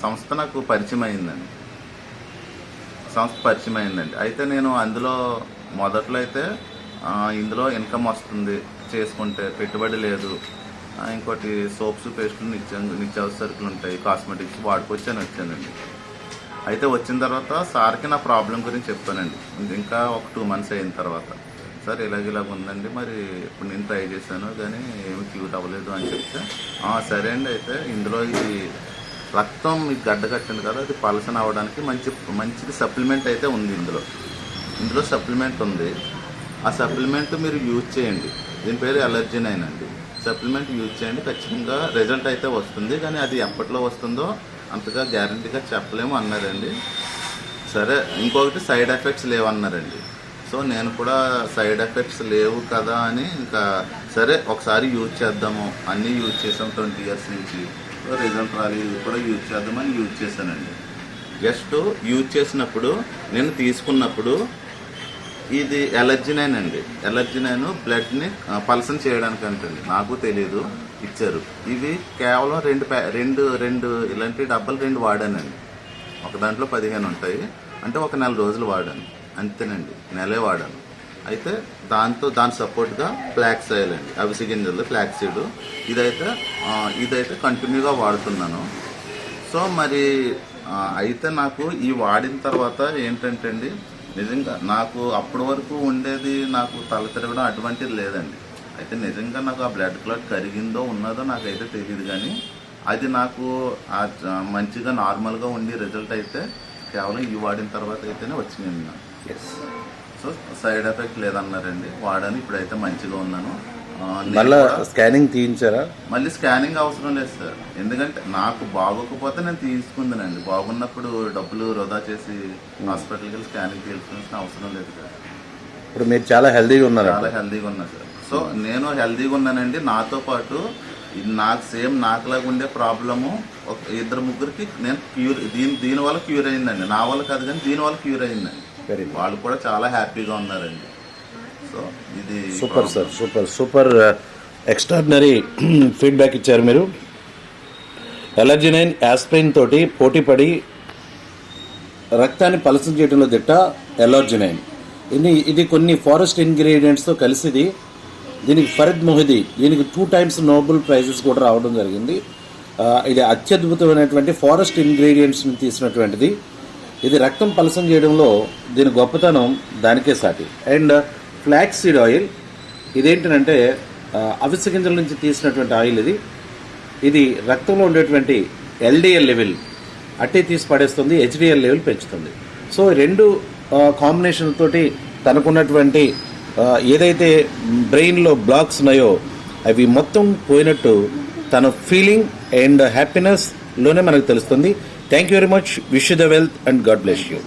సంస్థ నాకు పరిచయం అయిందండి. అయితే నేను అందులో మొదట్లో అయితే ఇందులో ఇన్కమ్ వస్తుంది చేసుకుంటే, పెట్టుబడి లేదు, ఇంకోటి సోప్స్ పేస్టులు నిత్యావసర సరుకులు ఉంటాయి, కాస్మెటిక్స్ వాడుకొచ్చాను వచ్చానండి. అయితే వచ్చిన తర్వాత సార్కి నా ప్రాబ్లం గురించి చెప్పానండి. ఇంకా ఒక 2 months అయిన తర్వాత, సార్ ఇలాగ ఉందండి, మరి ఇప్పుడు నేను ట్రై చేశాను కానీ ఏమి క్యూర్ అవ్వలేదు అని చెప్తే, సరే అండి, అయితే ఇందులో ఇది రక్తం మీకు గడ్డ కట్టింది కదా, అది పలసన అవ్వడానికి మంచిది సప్లిమెంట్ అయితే ఉంది. ఇందులో సప్లిమెంట్ ఉంది. ఆ సప్లిమెంట్ మీరు యూజ్ చేయండి. దీని పేరు ఎలర్జినైన్ అండి. సప్లిమెంట్ యూజ్ చేయండి, ఖచ్చితంగా రిజల్ట్ అయితే వస్తుంది. కానీ అది ఎప్పట్లో వస్తుందో అంతగా గ్యారంటీగా చెప్పలేము అన్నారండి. సరే, ఇంకొకటి సైడ్ ఎఫెక్ట్స్ లేవన్నారండి. సో నేను కూడా సైడ్ ఎఫెక్ట్స్ లేవు కదా అని ఇంకా సరే ఒకసారి యూజ్ చేద్దాము, అన్నీ యూజ్ చేసాం 20 years నుంచి, రిజల్ట్ రాలేదు, ఇది కూడా యూజ్ చేద్దామని యూజ్ చేశానండి. జస్ట్ యూజ్ చేసినప్పుడు నేను తీసుకున్నప్పుడు ఇది ఎలర్జినైన్ అండి. ఎలర్జినైన్ బ్లడ్ని పల్సన చేయడానికి అంటండి, నాకు తెలియదు, ఇచ్చారు. ఇవి కేవలం రెండు ఇలాంటి డబ్బాలు 2 వాడానండి. ఒక దాంట్లో 15 ఉంటాయి, అంటే ఒక 4 రోజులు వాడాను అంతేనండి, నెలే వాడాను. అయితే దాని సపోర్ట్గా ఫ్లాక్స్ ఆయిల్ అండి, అవిసె గింజలు, ఫ్లాక్స్ సీడ్, ఇదైతే కంటిన్యూగా వాడుతున్నాను. సో మరి అయితే నాకు ఈ వాడిన తర్వాత ఏంటంటే అండి, నిజంగా నాకు అప్పటి వరకు ఉండేది, నాకు తల తిరగడం అటువంటిది లేదండి. అయితే నిజంగా నాకు ఆ బ్లడ్ క్లాట్ కరిగిందో ఉన్నదో నాకైతే తెలియదు, కానీ అది నాకు మంచిగా నార్మల్గా ఉండి రిజల్ట్ అయితే కేవలం ఈ వాడిన తర్వాత అయితేనే వచ్చింది నాకు. సో సైడ్ ఎఫెక్ట్ లేదన్నారండి, వాడాను, ఇప్పుడైతే మంచిగా ఉన్నాను. మళ్ళీ స్కానింగ్ తీయించారా? మళ్ళీ స్కానింగ్ అవసరం లేదు సార్, ఎందుకంటే నాకు బాగోకపోతే నేను తీసుకుందానండి. బాగున్నప్పుడు డబ్బులు వృధా చేసి హాస్పిటల్కి వెళ్ళి స్కానింగ్ తీసుకోవాల్సిన అవసరం లేదు సార్. ఇప్పుడు మీరు చాలా హెల్దీగా ఉన్నారు? చాలా హెల్దీగా ఉన్నా సార్. సో నేను హెల్దీగా ఉన్నానండి. నాతో పాటు నాకులాగా ఉండే ప్రాబ్లము 2-3కి నేను క్యూర్, దీనివల్ల క్యూర్ అయిందండి. నా వల్ల కాదు కానీ దీనివల్ల క్యూర్ అయిందండి. వాళ్ళు కూడా చాలా హ్యాపీగా ఉన్నారండి. సో ఇది super sir, super extraordinary feedback ఇచ్చారు మీరు. ఎలర్జినైన్ యాస్ప్రిన్ తోటి పోటీపడి రక్తాన్ని పలసం చేయడంలో దిట్ట ఎలర్జినైన్. ఇది కొన్ని ఫారెస్ట్ ఇంగ్రీడియంట్స్తో కలిసిది. దీనికి ఫరీద్ మొహిదీ, దీనికి 2 times నోబెల్ ప్రైజెస్ కూడా రావడం జరిగింది. ఇది అత్యద్భుతమైనటువంటి ఫారెస్ట్ ఇంగ్రీడియంట్స్ని తీసినటువంటిది. ఇది రక్తం పలసం చేయడంలో దీని గొప్పతనం దానికే సాటి. అండ్ ఫ్లాక్స్ సీడ్ ఆయిల్, ఇదేంటంటే అవిసె గింజల నుంచి తీసినటువంటి ఆయిల్. ఇది రక్తంలో ఉండేటువంటి LDL లెవెల్ అట్టే తీసి పడేస్తుంది, HDL లెవెల్ పెంచుతుంది. సో 2 కాంబినేషన్ తోటి తనకున్నటువంటి ఏదైతే బ్రెయిన్లో బ్లాక్స్ ఉన్నాయో అవి మొత్తం పోయినట్టు తన ఫీలింగ్ అండ్ హ్యాపీనెస్లోనే మనకు తెలుస్తుంది. Thank you very much. Wish you the wealth and God bless you.